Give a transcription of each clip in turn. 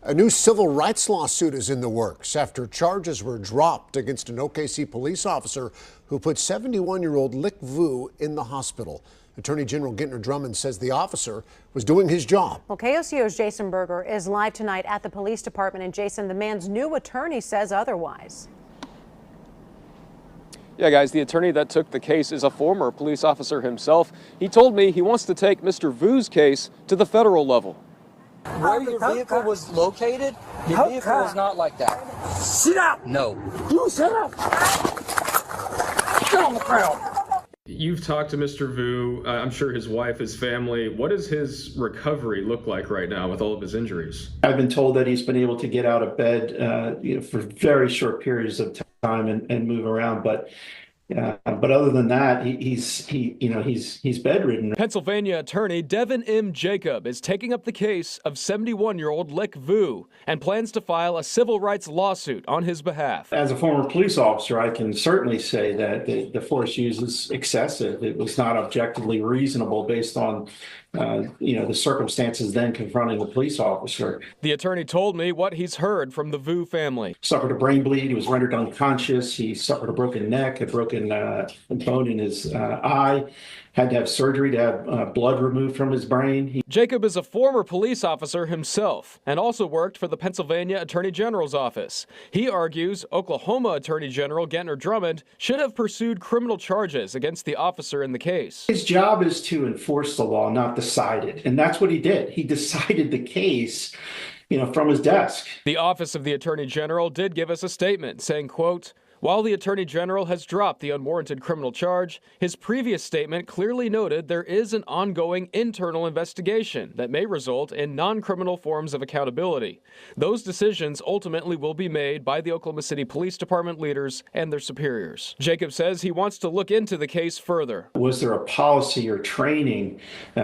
A new civil rights lawsuit is in the works after charges were dropped against an OKC police officer who put 71-year-old Lick Vu in the hospital. Attorney General Gentner Drummond says the officer was doing his job. Well, KOCO's Jason Berger is live tonight at the police department. And Jason, the man's new attorney says otherwise. Yeah, guys, the attorney that took the case is a former police officer himself. He told me he wants to take Mr. Vu's case to the federal level. Where your vehicle was located, your vehicle was not like that. Sit up! No. You sit up! Get on the ground! You've talked to Mr. Vu, I'm sure his wife, his family. What does his recovery look like right now with all of his injuries? I've been told that he's been able to get out of bed for very short periods of time and move around, but other than that, he's bedridden. Pennsylvania attorney Devin M. Jacob is taking up the case of 71-year-old Lick Vu and plans to file a civil rights lawsuit on his behalf. As a former police officer, I can certainly say that the force used is excessive. It was not objectively reasonable based on the circumstances then confronting the police officer. The attorney told me what he's heard from the Vu family. Suffered a brain bleed. He was rendered unconscious. He suffered a broken neck, a broken bone in his eye. Had to have surgery to have blood removed from his brain. Jacob is a former police officer himself and also worked for the Pennsylvania Attorney General's office. He argues Oklahoma Attorney General Gentner Drummond should have pursued criminal charges against the officer in the case. His job is to enforce the law, not decide it. And that's what he did. He decided the case, from his desk. The Office of the Attorney General did give us a statement saying, quote, "While the Attorney General has dropped the unwarranted criminal charge, his previous statement clearly noted there is an ongoing internal investigation that may result in non-criminal forms of accountability. Those decisions ultimately will be made by the Oklahoma City Police Department leaders and their superiors." Jacob says he wants to look into the case further. Was there a policy or training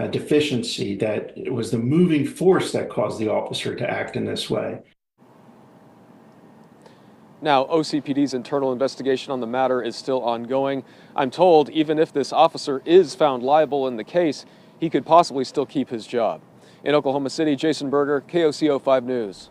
deficiency that was the moving force that caused the officer to act in this way? Now, OCPD's internal investigation on the matter is still ongoing. I'm told even if this officer is found liable in the case, he could possibly still keep his job. In Oklahoma City, Jason Berger, KOCO 5 News.